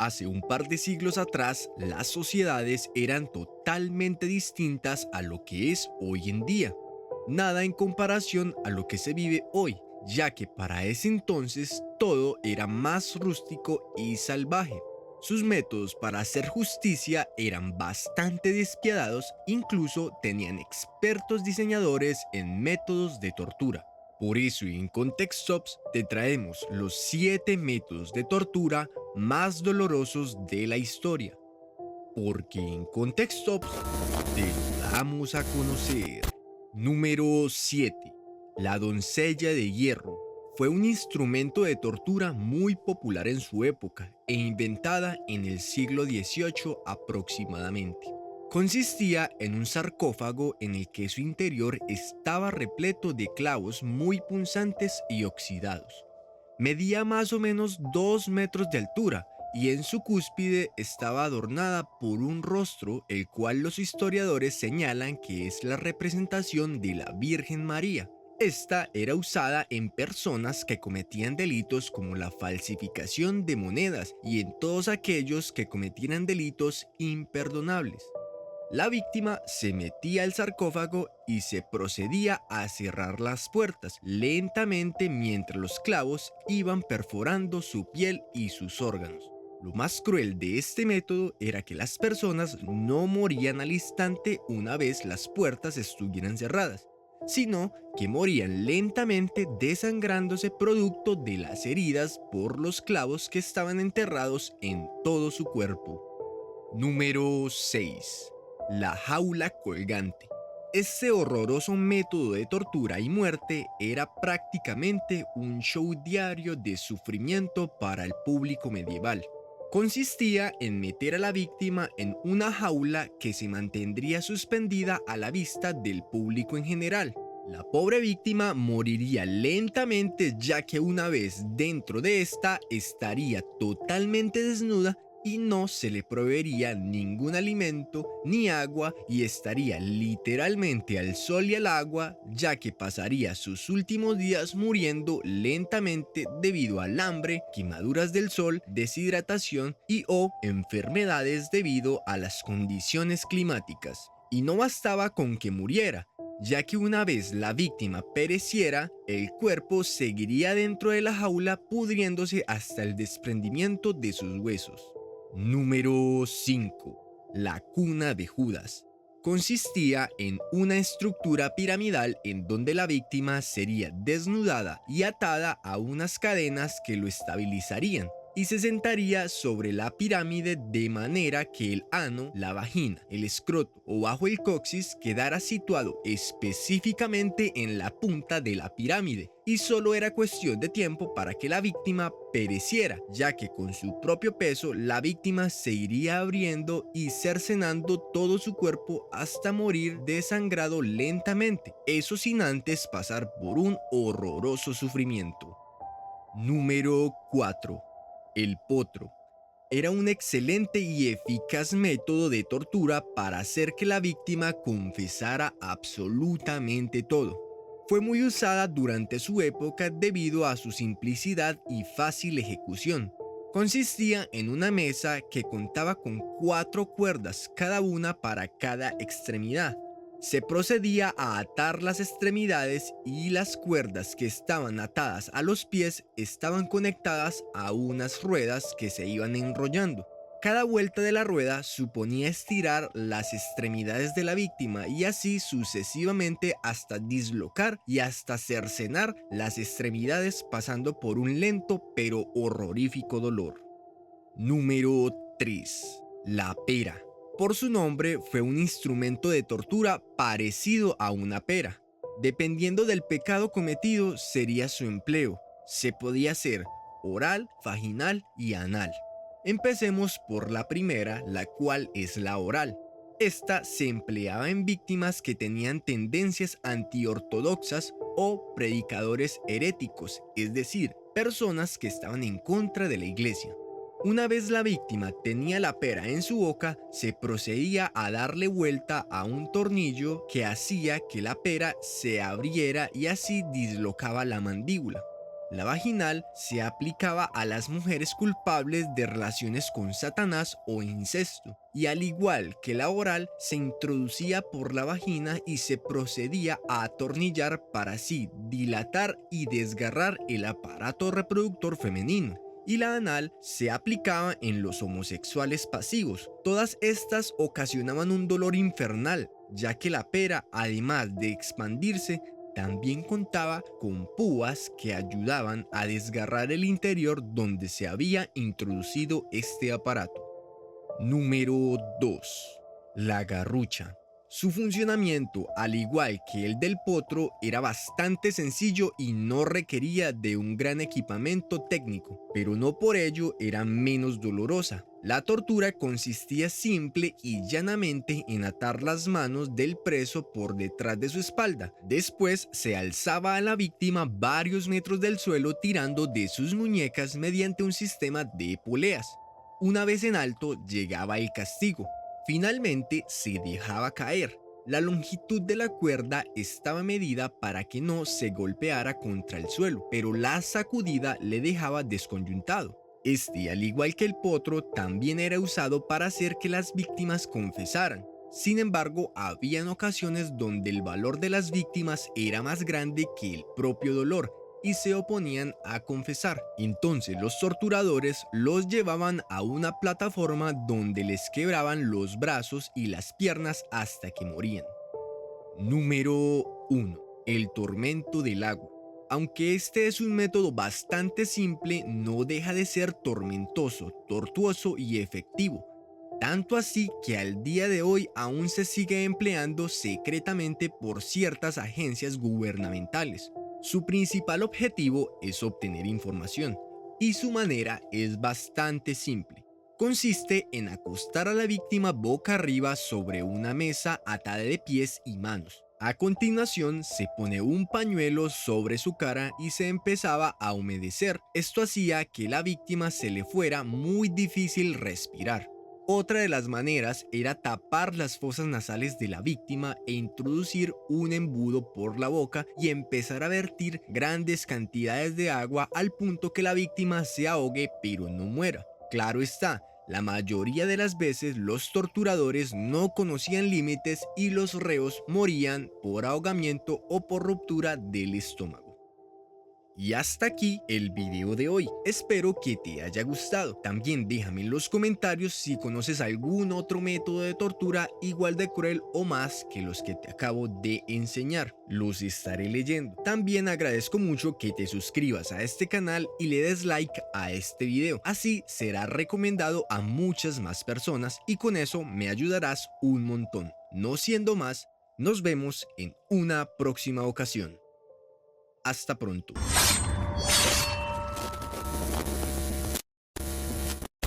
Hace un par de siglos atrás, las sociedades eran totalmente distintas a lo que es hoy en día. Nada en comparación a lo que se vive hoy, ya que para ese entonces todo era más rústico y salvaje. Sus métodos para hacer justicia eran bastante despiadados, incluso tenían expertos diseñadores en métodos de tortura. Por eso en Context Ops te traemos los 7 métodos de tortura más dolorosos de la historia. Porque en Context Ops te lo damos a conocer. Número 7. La doncella de hierro. Fue un instrumento de tortura muy popular en su época e inventada en el siglo XVIII aproximadamente. Consistía en un sarcófago en el que su interior estaba repleto de clavos muy punzantes y oxidados. Medía más o menos 2 metros de altura y en su cúspide estaba adornada por un rostro el cual los historiadores señalan que es la representación de la Virgen María. Esta era usada en personas que cometían delitos como la falsificación de monedas y en todos aquellos que cometieran delitos imperdonables. La víctima se metía al sarcófago y se procedía a cerrar las puertas lentamente mientras los clavos iban perforando su piel y sus órganos. Lo más cruel de este método era que las personas no morían al instante una vez las puertas estuvieran cerradas, sino que morían lentamente desangrándose producto de las heridas por los clavos que estaban enterrados en todo su cuerpo. Número 6. La jaula colgante. Este horroroso método de tortura y muerte era prácticamente un show diario de sufrimiento para el público medieval. Consistía en meter a la víctima en una jaula que se mantendría suspendida a la vista del público en general. La pobre víctima moriría lentamente, ya que una vez dentro de esta estaría totalmente desnuda y no se le proveería ningún alimento ni agua y estaría literalmente al sol y al agua, ya que pasaría sus últimos días muriendo lentamente debido al hambre, quemaduras del sol, deshidratación y o enfermedades debido a las condiciones climáticas. Y no bastaba con que muriera, ya que una vez la víctima pereciera, el cuerpo seguiría dentro de la jaula pudriéndose hasta el desprendimiento de sus huesos. Número 5. La cuna de Judas. Consistía en una estructura piramidal en donde la víctima sería desnudada y atada a unas cadenas que lo estabilizarían, y se sentaría sobre la pirámide de manera que el ano, la vagina, el escroto o bajo el coxis quedara situado específicamente en la punta de la pirámide, y solo era cuestión de tiempo para que la víctima pereciera, ya que con su propio peso la víctima se iría abriendo y cercenando todo su cuerpo hasta morir desangrado lentamente, eso sin antes pasar por un horroroso sufrimiento. Número 4. El potro. Era un excelente y eficaz método de tortura para hacer que la víctima confesara absolutamente todo. Fue muy usada durante su época debido a su simplicidad y fácil ejecución. Consistía en una mesa que contaba con 4 cuerdas, cada una para cada extremidad. Se procedía a atar las extremidades y las cuerdas que estaban atadas a los pies estaban conectadas a unas ruedas que se iban enrollando. Cada vuelta de la rueda suponía estirar las extremidades de la víctima y así sucesivamente hasta dislocar y hasta cercenar las extremidades pasando por un lento pero horrorífico dolor. Número 3. La pera. Por su nombre fue un instrumento de tortura parecido a una pera. Dependiendo del pecado cometido sería su empleo. Se podía hacer oral, vaginal y anal. Empecemos por la primera, la cual es la oral. Esta se empleaba en víctimas que tenían tendencias antiortodoxas o predicadores heréticos, es decir, personas que estaban en contra de la iglesia. Una vez la víctima tenía la pera en su boca, se procedía a darle vuelta a un tornillo que hacía que la pera se abriera y así dislocaba la mandíbula. La vaginal se aplicaba a las mujeres culpables de relaciones con Satanás o incesto, y al igual que la oral, se introducía por la vagina y se procedía a atornillar para así dilatar y desgarrar el aparato reproductor femenino. Y la anal se aplicaba en los homosexuales pasivos. Todas estas ocasionaban un dolor infernal, ya que la pera, además de expandirse, también contaba con púas que ayudaban a desgarrar el interior donde se había introducido este aparato. Número 2. La garrucha. Su funcionamiento, al igual que el del potro, era bastante sencillo y no requería de un gran equipamiento técnico, pero no por ello era menos dolorosa. La tortura consistía simple y llanamente en atar las manos del preso por detrás de su espalda. Después se alzaba a la víctima varios metros del suelo tirando de sus muñecas mediante un sistema de poleas. Una vez en alto llegaba el castigo. Finalmente se dejaba caer. La longitud de la cuerda estaba medida para que no se golpeara contra el suelo, pero la sacudida le dejaba desconyuntado. Este, al igual que el potro, también era usado para hacer que las víctimas confesaran. Sin embargo, habían ocasiones donde el valor de las víctimas era más grande que el propio dolor y se oponían a confesar. Entonces los torturadores los llevaban a una plataforma donde les quebraban los brazos y las piernas hasta que morían. Número 1. El tormento del agua. Aunque este es un método bastante simple, no deja de ser tormentoso, tortuoso y efectivo. Tanto así que al día de hoy aún se sigue empleando secretamente por ciertas agencias gubernamentales. Su principal objetivo es obtener información, y su manera es bastante simple. Consiste en acostar a la víctima boca arriba sobre una mesa atada de pies y manos. A continuación se pone un pañuelo sobre su cara y se empezaba a humedecer. Esto hacía que la víctima se le fuera muy difícil respirar. Otra de las maneras era tapar las fosas nasales de la víctima e introducir un embudo por la boca y empezar a vertir grandes cantidades de agua al punto que la víctima se ahogue pero no muera. Claro está, la mayoría de las veces los torturadores no conocían límites y los reos morían por ahogamiento o por ruptura del estómago. Y hasta aquí el video de hoy. Espero que te haya gustado. También déjame en los comentarios si conoces algún otro método de tortura igual de cruel o más que los que te acabo de enseñar. Los estaré leyendo. También agradezco mucho que te suscribas a este canal y le des like a este video. Así será recomendado a muchas más personas y con eso me ayudarás un montón. No siendo más, nos vemos en una próxima ocasión. Hasta pronto.